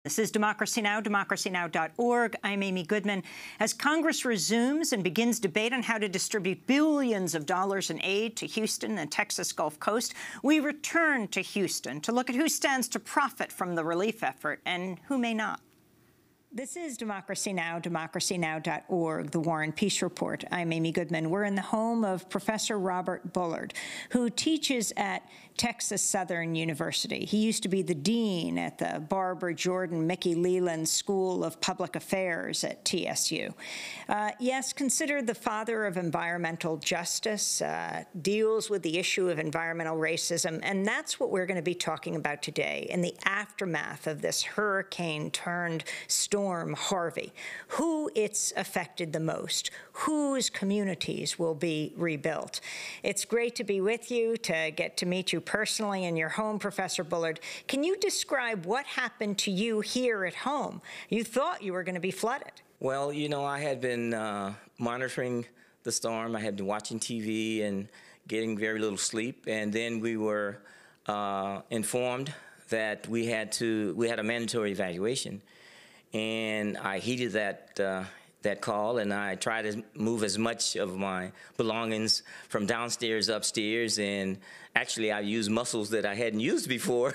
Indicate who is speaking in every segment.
Speaker 1: This is Democracy Now!, democracynow.org. I'm Amy Goodman. As Congress resumes and begins debate on how to distribute billions of dollars in aid to Houston and Texas Gulf Coast, we return to Houston to look at who stands to profit from the relief effort and who may not. This is Democracy Now!, democracynow.org, the War and Peace Report. I'm Amy Goodman. We're in the home of Professor Robert Bullard, who teaches at Texas Southern University. He used to be the dean at the Barbara Jordan Mickey Leland School of Public Affairs at TSU. Yes, considered the father of environmental justice, deals with the issue of environmental racism, and that's what we're going to be talking about today in the aftermath of this hurricane-turned-storm Harvey, who it's affected the most, whose communities will be rebuilt. It's great to be with you, to get to meet you personally in your home, Professor Bullard. Can you describe what happened to you here at home? You thought you were going to be flooded.
Speaker 2: Well, you know, I had been monitoring the storm. I had been watching TV and getting very little sleep, and then we were informed that we had a mandatory evacuation. And I heeded that call, and I tried to move as much of my belongings from downstairs upstairs, and actually I used muscles that I hadn't used before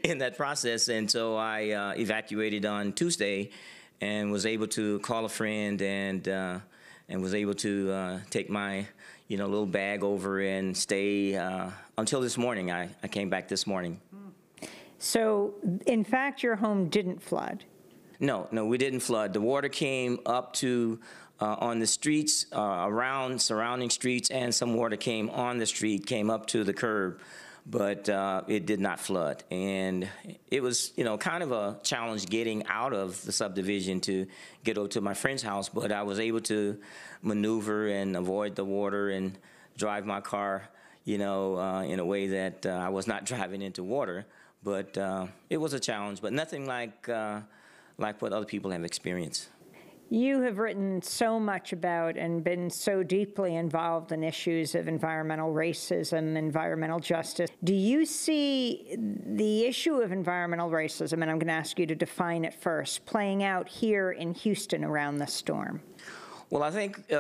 Speaker 2: in that process, and so I evacuated on Tuesday and was able to call a friend and was able to take my little bag over and stay until this morning. I came back this morning.
Speaker 1: So, in fact, your home didn't flood?
Speaker 2: No, we didn't flood. The water came up to on the streets, around surrounding streets, and some water came on the street, came up to the curb, but it did not flood. And it was, kind of a challenge getting out of the subdivision to get over to my friend's house, but I was able to maneuver and avoid the water and drive my car, in a way that I was not driving into water. But it was a challenge, but nothing like what other people have experienced.
Speaker 1: You have written so much about and been so deeply involved in issues of environmental racism, environmental justice. Do you see the issue of environmental racism, and I'm going to ask you to define it first, playing out here in Houston around the storm?
Speaker 2: Well, I think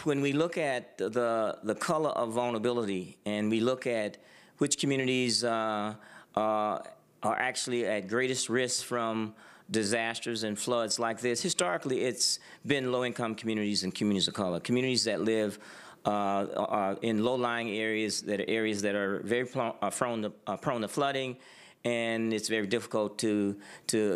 Speaker 2: when we look at the color of vulnerability and we look at which communities are actually at greatest risk from disasters and floods like this, historically it's been low-income communities and communities of color, communities that live in low-lying areas that are very prone to flooding, and it's very difficult to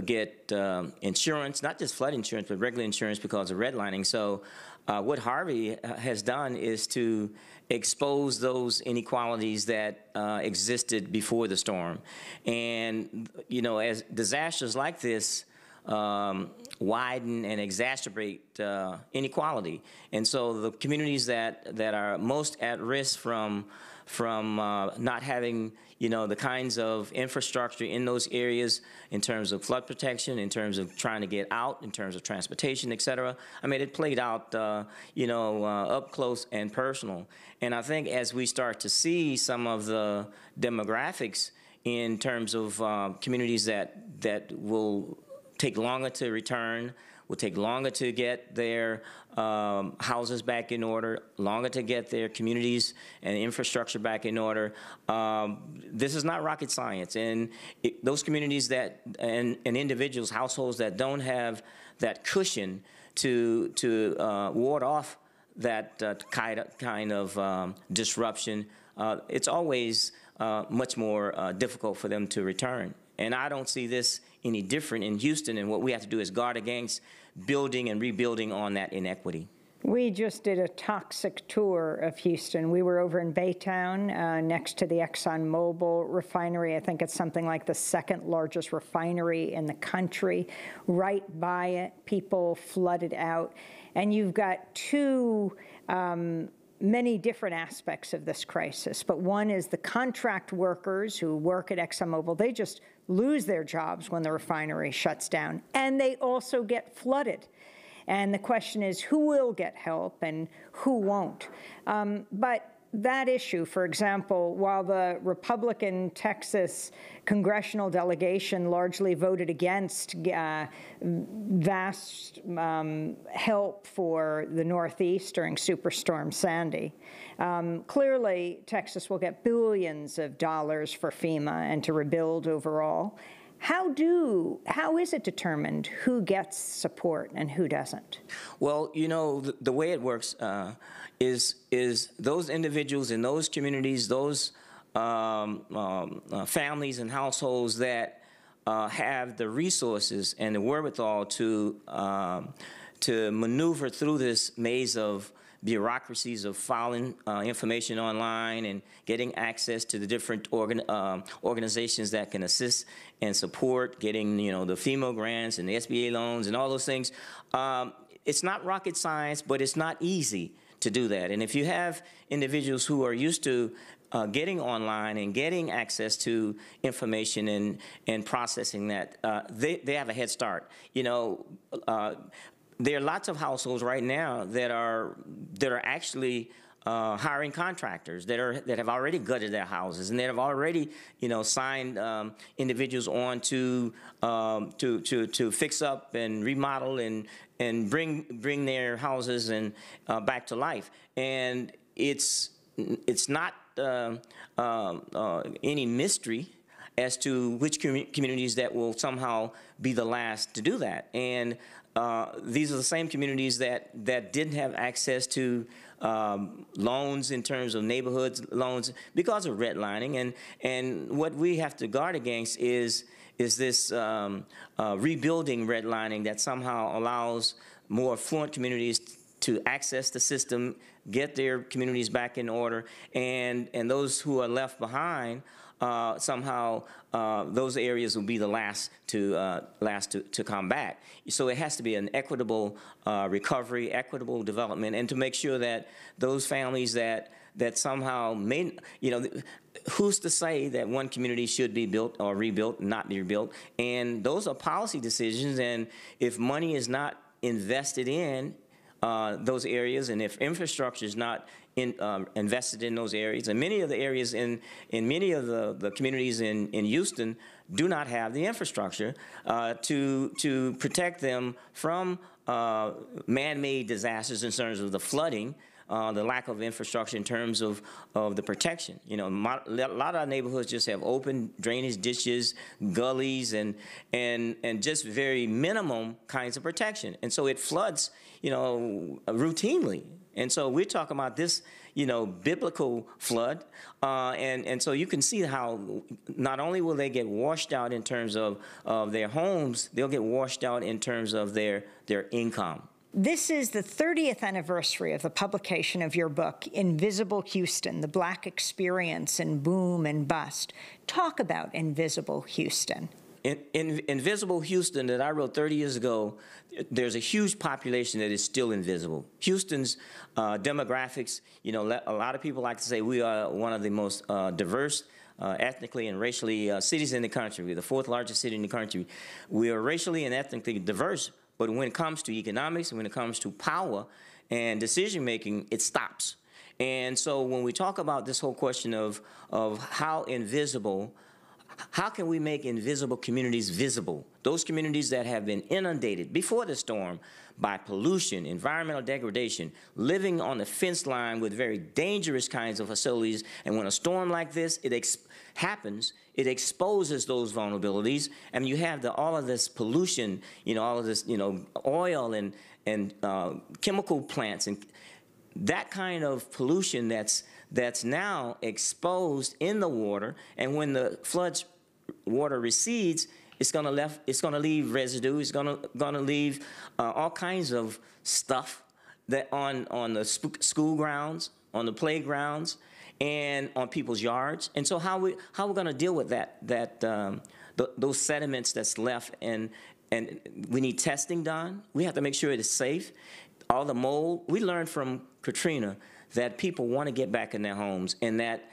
Speaker 2: get insurance, not just flood insurance, but regular insurance because of redlining. So what Harvey has done is to expose those inequalities that existed before the storm. And, as disasters like this widen and exacerbate inequality. And so the communities that are most at risk from not having the kinds of infrastructure in those areas in terms of flood protection, in terms of trying to get out, in terms of transportation, et cetera. I mean, it played out, up close and personal. And I think as we start to see some of the demographics in terms of communities that will take longer to return, will take longer to get their houses back in order, longer to get their communities and infrastructure back in order. This is not rocket science. And those communities and individuals, households that don't have that cushion to ward off that kind of disruption, it's always much more difficult for them to return. And I don't see this any different in Houston, and what we have to do is guard against building and rebuilding on that inequity.
Speaker 1: We just did a toxic tour of Houston. We were over in Baytown next to the ExxonMobil refinery. I think it's something like the second largest refinery in the country. Right by it, people flooded out. And you've got many different aspects of this crisis, but one is the contract workers who work at ExxonMobil. They just lose their jobs when the refinery shuts down, and they also get flooded. And the question is, who will get help and who won't? But that issue, for example, while the Republican Texas congressional delegation largely voted against vast help for the Northeast during Superstorm Sandy, clearly Texas will get billions of dollars for FEMA and to rebuild overall. How is it determined who gets support and who doesn't? Well,
Speaker 2: you know, the way it works is those individuals in those communities, those families and households that have the resources and the wherewithal to maneuver through this maze of bureaucracies of filing information online and getting access to the different organizations that can assist and support getting, you know, the FEMA grants and the SBA loans and all those things. It's not rocket science, but it's not easy to do that. And if you have individuals who are used to getting online and getting access to information and processing that, they have a head start. You know, there are lots of households right now that are actually hiring contractors that have already gutted their houses and that have already, you know, signed individuals on to fix up and remodel and bring their houses and back to life. And it's not any mystery as to which communities that will somehow be the last to do that. And these are the same communities that didn't have access to loans in terms of neighborhoods loans because of redlining. And what we have to guard against is this rebuilding redlining that somehow allows more affluent communities to access the system, get their communities back in order, and those who are left behind, somehow those areas will be the last to come back. So it has to be an equitable recovery, equitable development, and to make sure that those families that somehow may, you know, who's to say that one community should be built or rebuilt, not be rebuilt? And those are policy decisions, and if money is not invested in those areas, and if infrastructure is not invested in those areas, and many of the areas in many of the communities in Houston do not have the infrastructure to protect them from man-made disasters in terms of the flooding, the lack of infrastructure in terms of the protection. You know, a lot of our neighborhoods just have open drainage ditches, gullies, and just very minimum kinds of protection. And so it floods, you know, routinely. And so we're talking about this, you know, biblical flood. And so you can see how not only will they get washed out in terms of their homes, they'll get washed out in terms of their income.
Speaker 1: This is the 30th anniversary of the publication of your book, Invisible Houston, The Black Experience in Boom and Bust. Talk about Invisible Houston.
Speaker 2: In Invisible Houston that I wrote 30 years ago, there's a huge population that is still invisible. Houston's demographics, you know, a lot of people like to say we are one of the most diverse ethnically and racially cities in the country. We're the 4th largest city in the country. We are racially and ethnically diverse, but when it comes to economics and when it comes to power and decision-making, it stops. And so when we talk about this whole question of how invisible, how can we make invisible communities visible? Those communities that have been inundated before the storm by pollution, environmental degradation, living on the fence line with very dangerous kinds of facilities. And when a storm like this happens, it exposes those vulnerabilities. And you have all of this pollution, you know, all of this, you know, oil and chemical plants and that kind of pollution that's now exposed in the water. And when the water recedes, it's going to leave residue. It's going to leave all kinds of stuff that on the school grounds, on the playgrounds, and on people's yards. And so how we're going to deal with those sediments that's left, and we need testing done. We have to make sure it is safe. All the mold, we learned from Katrina that people want to get back in their homes, and that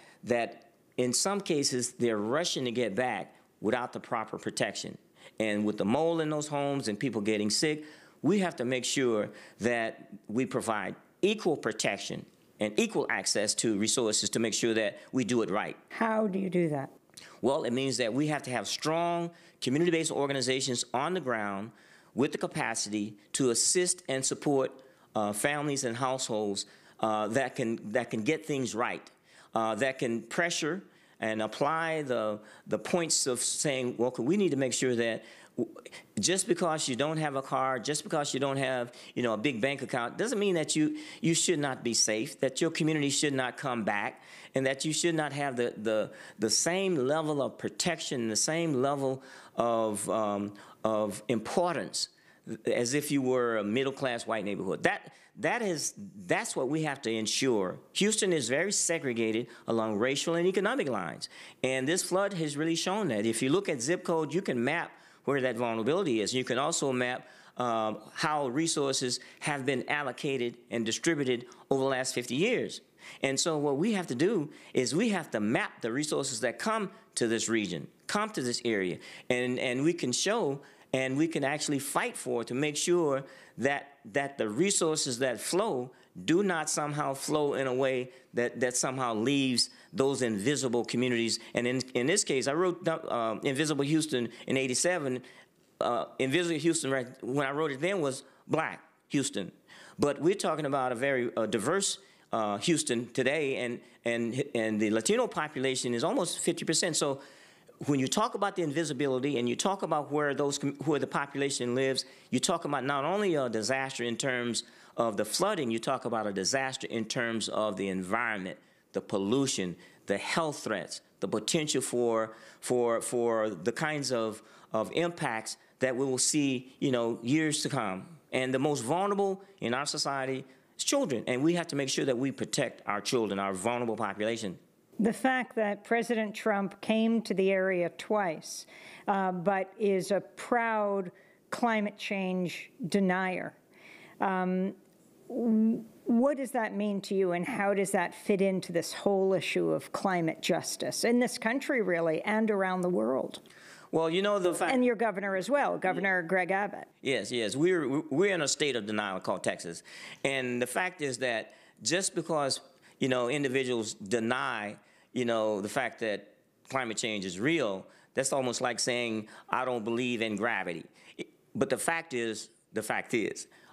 Speaker 2: in some cases they're rushing to get back without the proper protection. And with the mold in those homes and people getting sick, we have to make sure that we provide equal protection and equal access to resources to make sure that we do it right.
Speaker 1: How do you do that?
Speaker 2: Well, it means that we have to have strong community-based organizations on the ground with the capacity to assist and support families and households that can get things right, that can pressure and apply the points of saying, well, we need to make sure that just because you don't have a car, just because you don't have, a big bank account, doesn't mean that you should not be safe, that your community should not come back, and that you should not have the same level of protection, the same level of importance as if you were a middle-class white neighborhood. That's what we have to ensure. Houston is very segregated along racial and economic lines, and this flood has really shown that. If you look at zip code, you can map where that vulnerability is. You can also map how resources have been allocated and distributed over the last 50 years. And so what we have to do is we have to map the resources that come to this region, come to this area, and we can show and we can actually fight for to make sure that the resources that flow do not somehow flow in a way that somehow leaves those invisible communities. And in this case, I wrote Invisible Houston in '87. Invisible Houston, right, when I wrote it then, was Black Houston. But we're talking about a very diverse Houston today, and the Latino population is almost 50%. So when you talk about the invisibility and you talk about where the population lives, you talk about not only a disaster in terms of the flooding, you talk about a disaster in terms of the environment, the pollution, the health threats, the potential for the kinds of impacts that we will see, years to come. And the most vulnerable in our society is children, and we have to make sure that we protect our children, our vulnerable population.
Speaker 1: The fact that President Trump came to the area twice, but is a proud climate change denier, what does that mean to you, and how does that fit into this whole issue of climate justice in this country, really, and around the world?
Speaker 2: Well, the fact...
Speaker 1: And your governor as well, Governor Greg Abbott.
Speaker 2: Yes. We're in a state of denial called Texas. And the fact is that just because, individuals deny, the fact that climate change is real, that's almost like saying, I don't believe in gravity. But the fact is,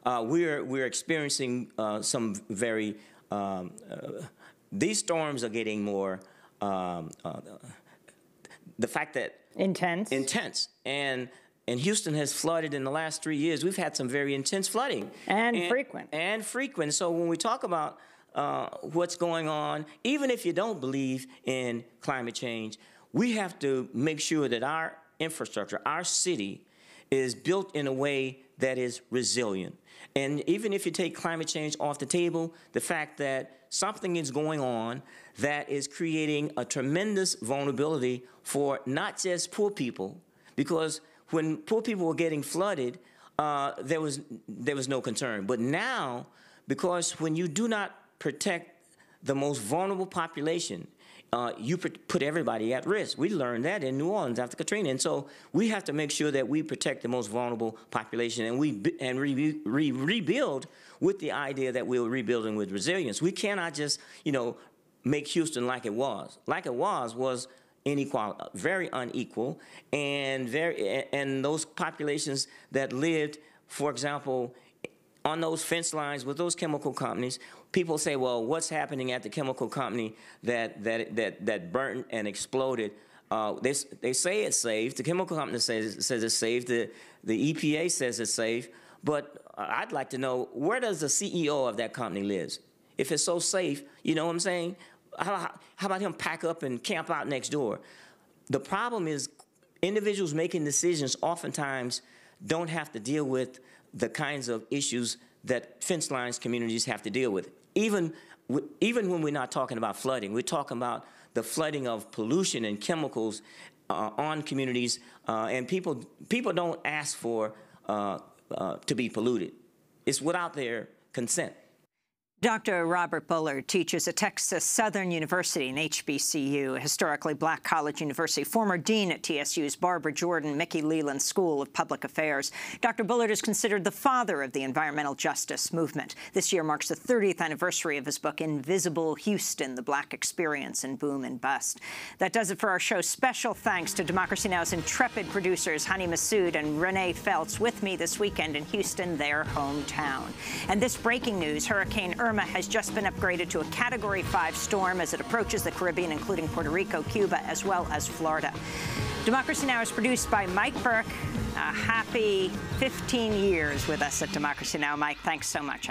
Speaker 2: we're experiencing some very, these storms are getting more, the fact that intense. And Houston has flooded in the last 3 years. We've had some very intense flooding.
Speaker 1: And frequent.
Speaker 2: So when we talk about what's going on, even if you don't believe in climate change, we have to make sure that our infrastructure, our city, is built in a way that is resilient. And even if you take climate change off the table, the fact that something is going on that is creating a tremendous vulnerability for not just poor people, because when poor people were getting flooded, there was no concern. But now, because when you do not protect the most vulnerable population, you put everybody at risk. We learned that in New Orleans after Katrina. And so we have to make sure that we protect the most vulnerable population, and we rebuild with the idea that we're rebuilding with resilience. We cannot just, make Houston like it was. Like it was inequality, very unequal, and those populations that lived, for example, on those fence lines with those chemical companies. People say, well, what's happening at the chemical company that burnt and exploded? They say it's safe. The chemical company says it's safe. The EPA says it's safe. But I'd like to know, where does the CEO of that company live? If it's so safe, you know what I'm saying? How about him pack up and camp out next door? The problem is individuals making decisions oftentimes don't have to deal with the kinds of issues that fence lines communities have to deal with. Even when we're not talking about flooding, we're talking about the flooding of pollution and chemicals on communities, and people don't ask for to be polluted. It's without their consent.
Speaker 1: Dr. Robert Bullard teaches at Texas Southern University and HBCU, a historically black college university, former dean at TSU's Barbara Jordan Mickey Leland School of Public Affairs. Dr. Bullard is considered the father of the environmental justice movement. This year marks the 30th anniversary of his book, Invisible Houston, The Black Experience in Boom and Bust. That does it for our show. Special thanks to Democracy Now!'s intrepid producers, Hani Massoud and Renee Feltz, with me this weekend in Houston, their hometown. And this breaking news, Hurricane Irma has just been upgraded to a Category 5 storm as it approaches the Caribbean, including Puerto Rico, Cuba, as well as Florida. Democracy Now! Is produced by Mike Burke. A happy 15 years with us at Democracy Now! Mike, thanks so much.